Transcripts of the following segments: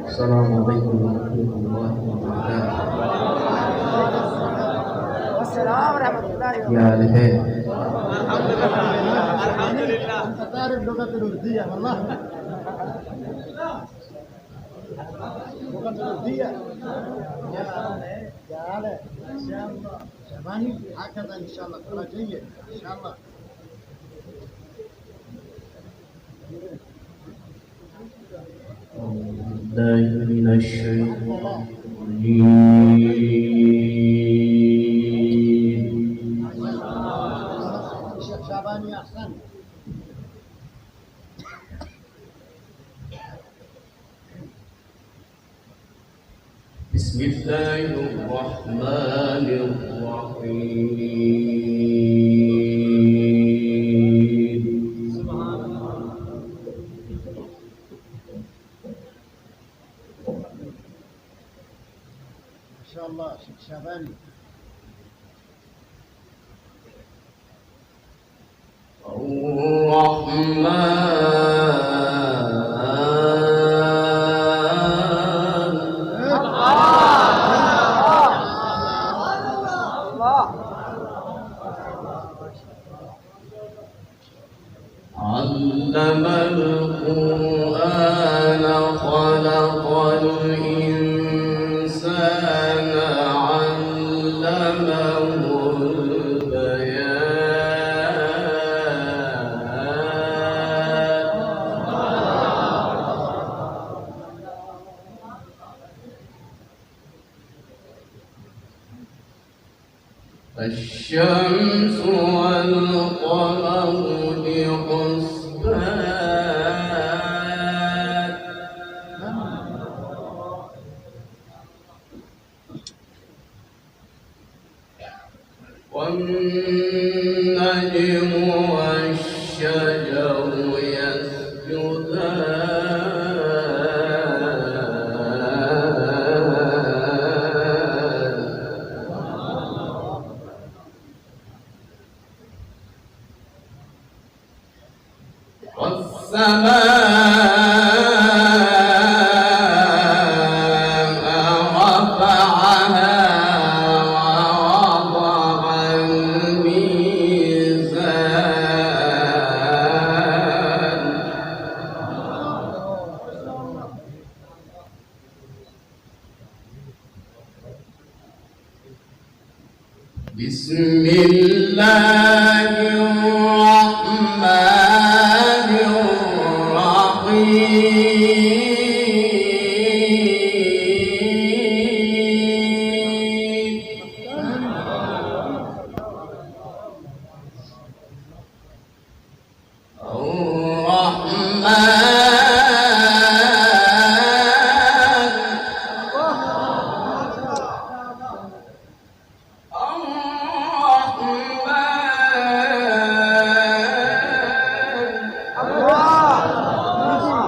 Assalamualaikum warahmatullahi wabarakatuh. والسلام ورحمة الله يا وبركاته. لهي أنت تعرف لغة الأردية والله. لغة الأردية يا علي إن شاء الله شباني هكذا إن شاء الله ترى جيد إن شاء الله. بالله من الشيطان الرجيم. الشيخ شعباني أحسن. بسم الله الرحمن الرحيم. ما شاء الله شيخ شعباني. علم القرآن خلق الإنسان علمه البيان. الشمس والقمر بحسبان والنجم والشجر يسجدان والسماء رفعها ووضع الميزان بسم الله الرحمن الرحيم.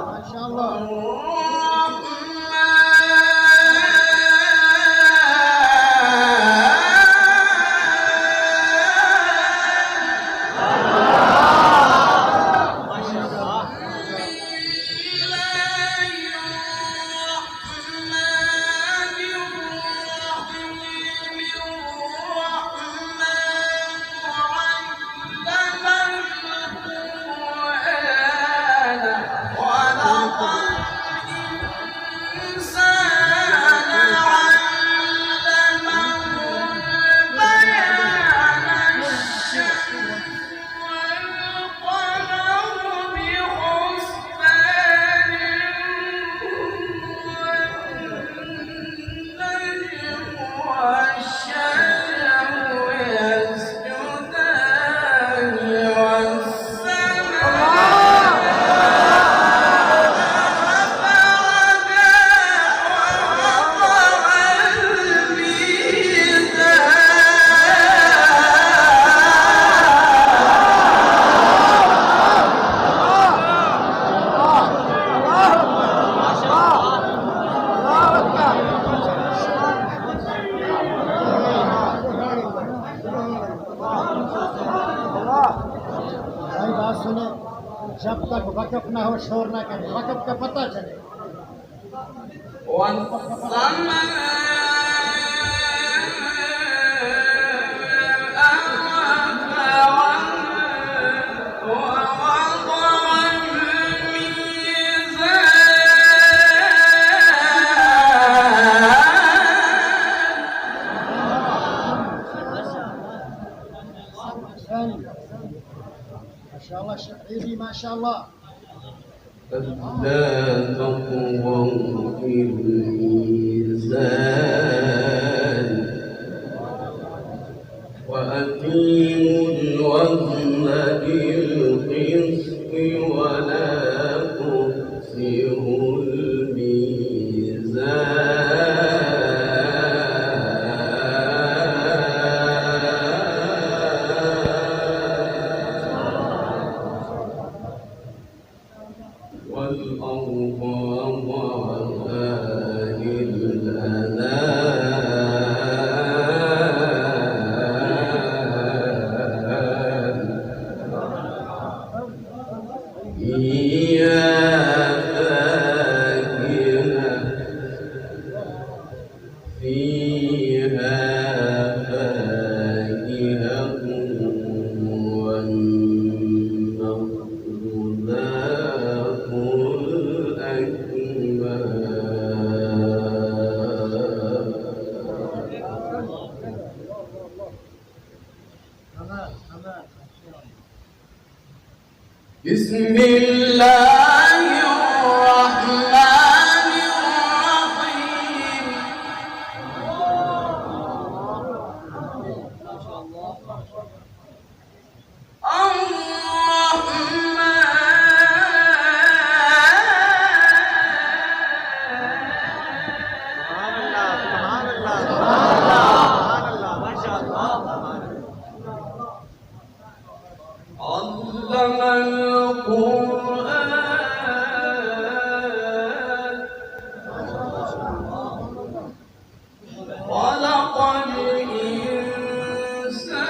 ما شاء الله. वक़्फ़ ना हो, शोर ना करे, वक़्फ़ का पता चले। ما شاء الله الشيخ عيدي ما شاء الله. ألا تطغوا في الميزان وأقيموا الوزن بالقسط ولا تخسروا والأرض وضعها للأنام فيها فاكهة والنخل ذات بسم الله الرحمن الرحيم علم القرآن خلق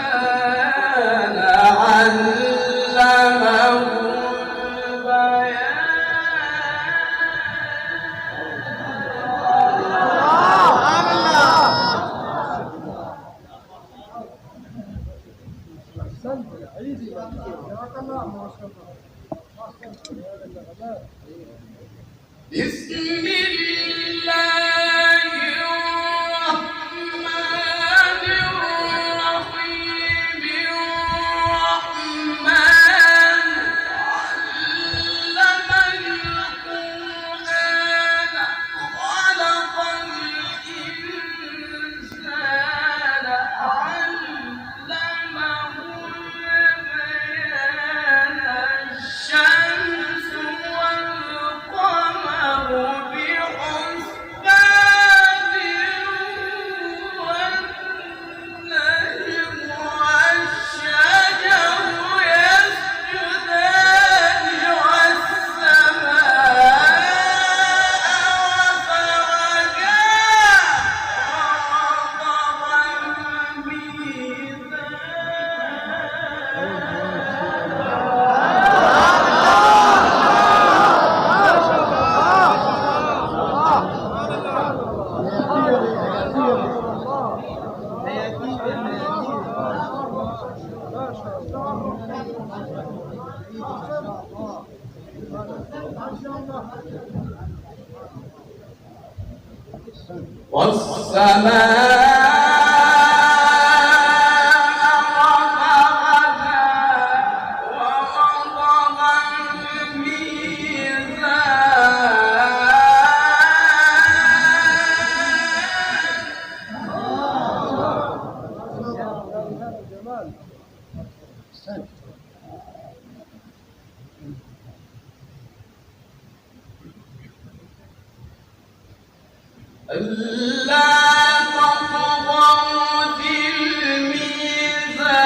الإنسان علمه بسم الله الرحمن الرحيم الرحمن علم القرآن خلق الإنسان علمه البيان الشمس والقمر بحسبان والنجم والشجر يسجدان والسماء وفرجها ووضع ألا تطغوا في الميزان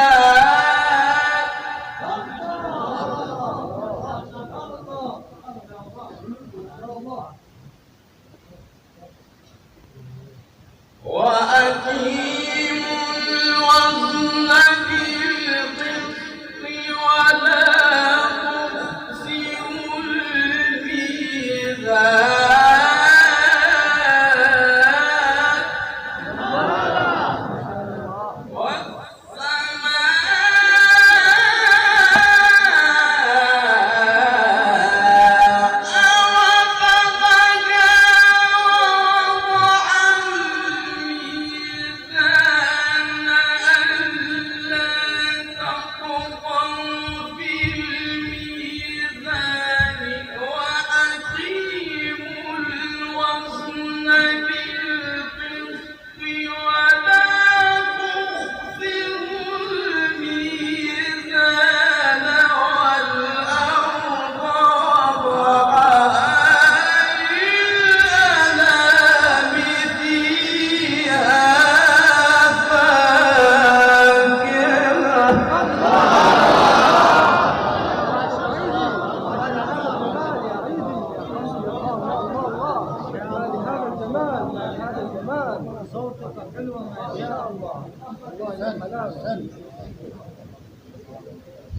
وأقيموا الوزن بالقسط ولا تخسروا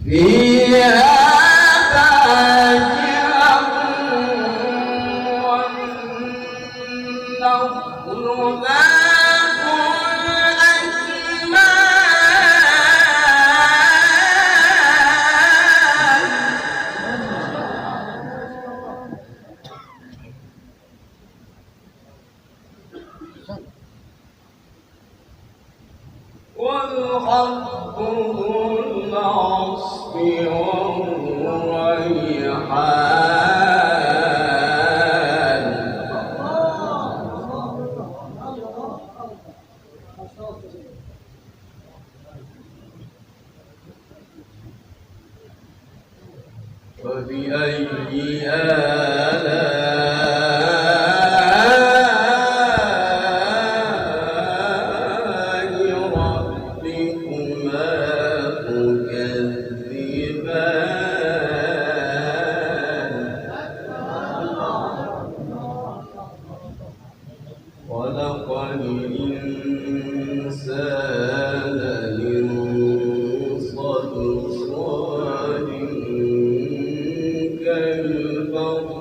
فيها فاكهة والنخل ذات الأكمام والحب ذو العصف والريحان فبأي خلق الإنسان من صلصال كالفخار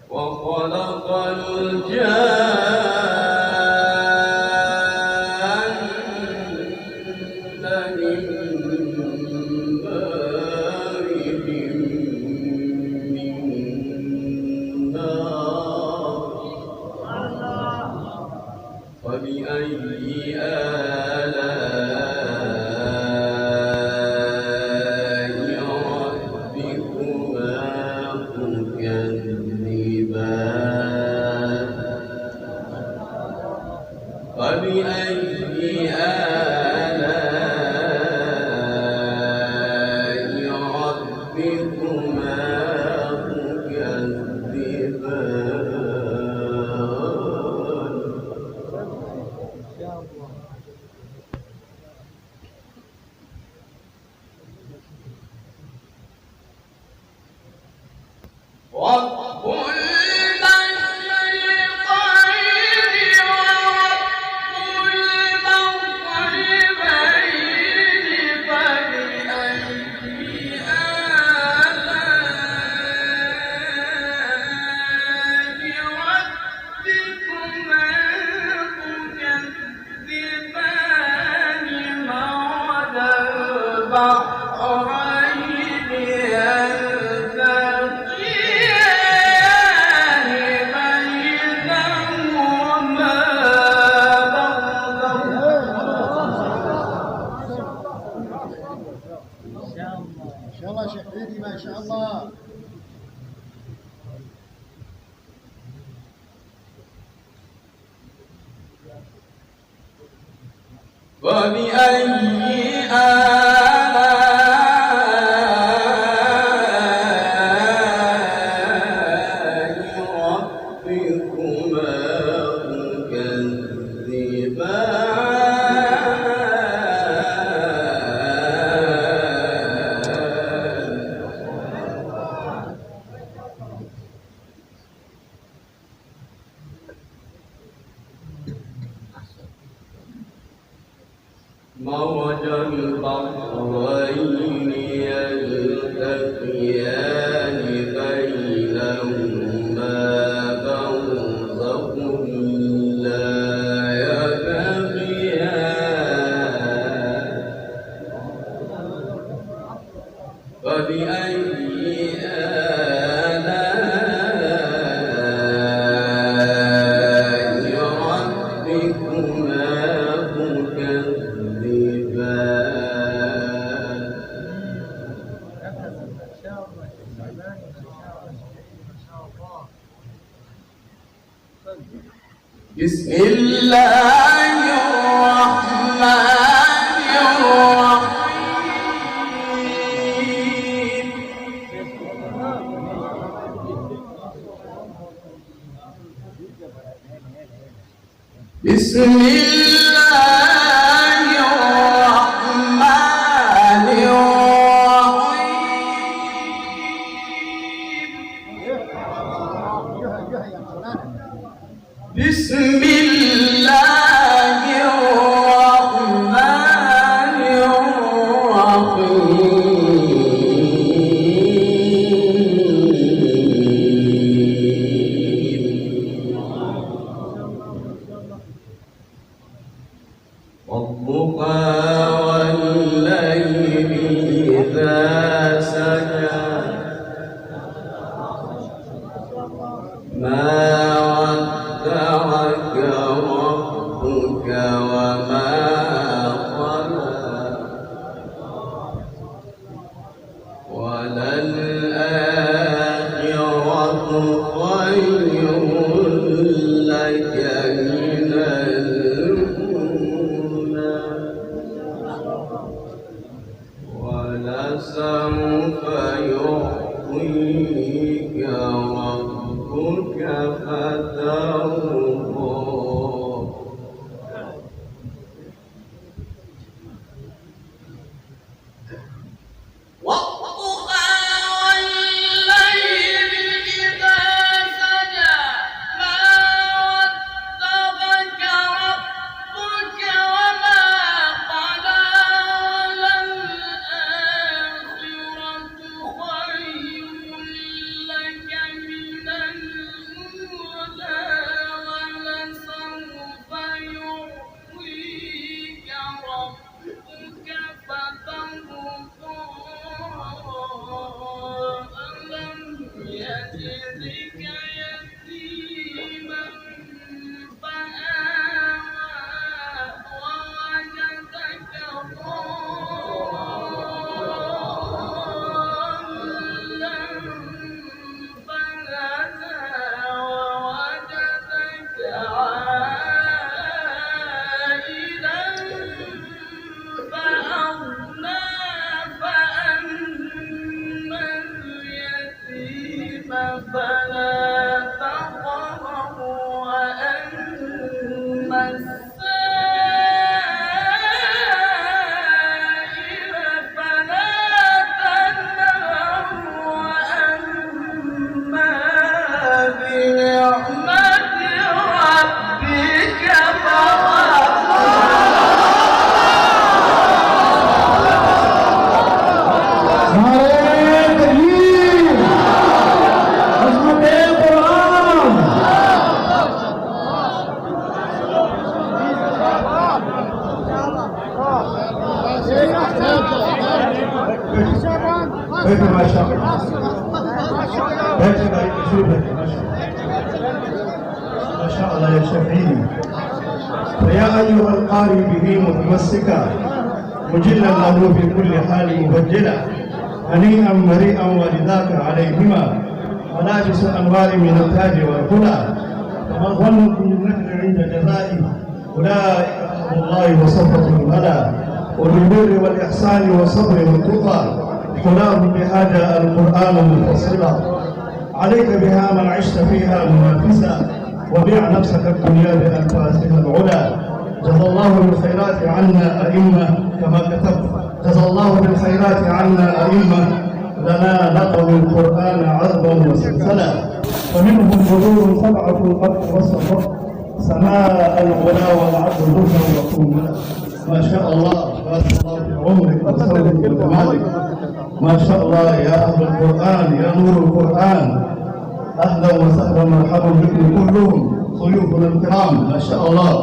وخلق الجان من مارج من نار فبأي آلاء ربكما تكذبان فبأي آلاء ربكما تكذبان رب المشرقين ورب المغربين فبأي آلاء ربكما تكذبان مرج البحرين يلتقيان بينهما ما شاء الله شيخ عيدي ما شاء الله. فبأي آلاء ربكما تكذبان مرج البحرين يلتقيان بينهما برزخ لا يبغيان فبأي بسم الله الرحمن الرحيم بسم الله الرحمن الرحيم بسم الله الرحمن الرحيم والضحى والليل إذا سجى ما ودعك ربك وما قلى وللآخرة خير لك من الأولى ولسوف يعطيك ربك فترضى فلا تقهر وأما السائل فلا تنهر وأما بنعمة ربك بيت ما شاء الله بيت ما شاء الله يا شفيعي فيا أيها القارئ به متمسكا مجلا له في كل حال مبجلا هنيئا مريئا ولذاك عليهما ملابس أنوار من التاج والهدى فمن ظنكم النكر عند جزائه أولئك أهل الله وصفة الهدى وبالبر والإحسان والصبر والتقى حلاهم بهذا القرآن مفصلا عليك بها من عشت فيها منافسا وبيع نفسك الدنيا بأنفاسها العلا جزى الله بالخيرات عنا أئمة كما كتبت جزى الله بالخيرات عنا أئمة لنا نقوا القرآن عذبا وسلسلا ومنهم بدور سبعة قد وصفت سماء الغلا والعبد ظهر وكوملا ما شاء الله بارك الله في عمرك وصولك وجمالك. ما شاء الله يا أهل القرآن، يا نور القرآن، أهلا وسهلا مرحبا بكم كلهم ضيوفنا الكرام. ما شاء الله.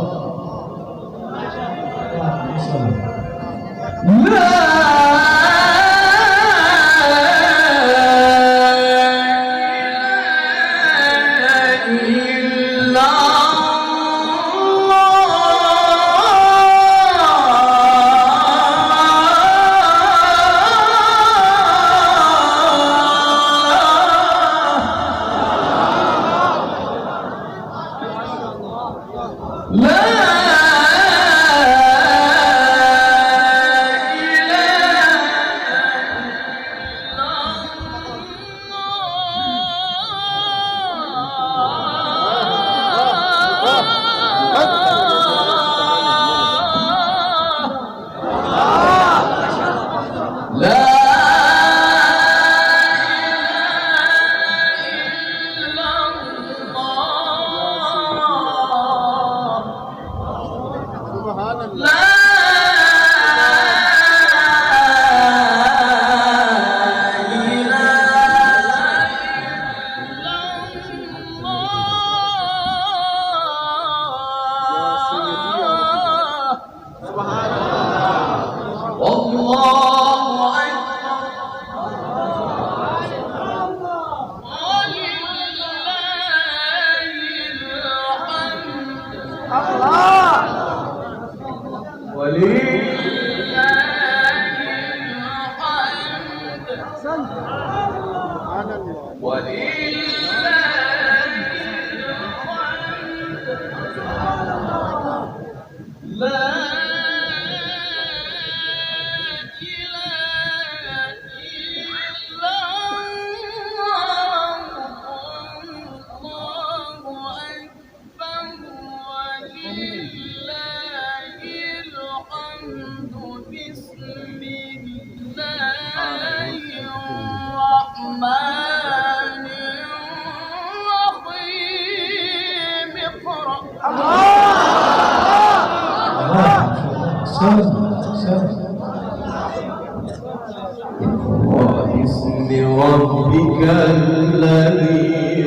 باسم ربك الذي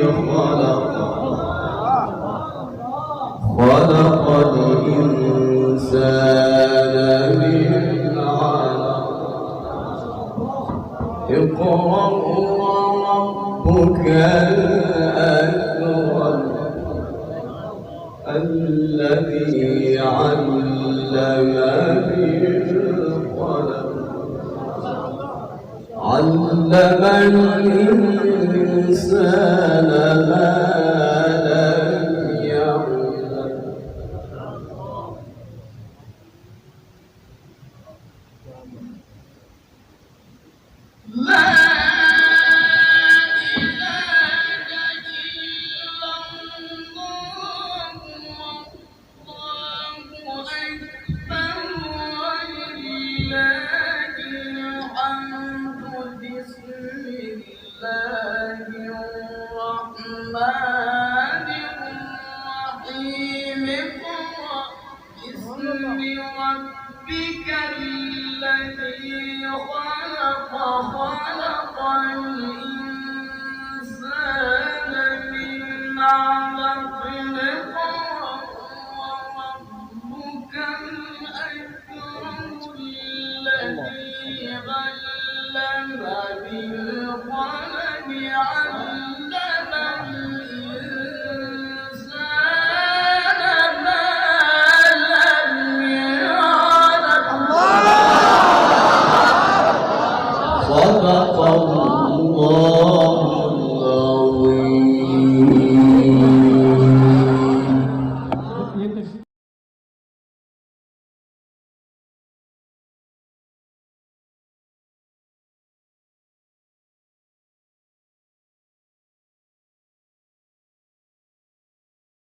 خلق الإنسان من علق اقرأ وربك الأكرم الذي علم بالقلم علم الإنسان ما لم يعلم لا ربك الذي خلق الإنسان من علق وربك الأكرم الذي علم بالقلم علم الإنسان ما لم يعلم صدق الله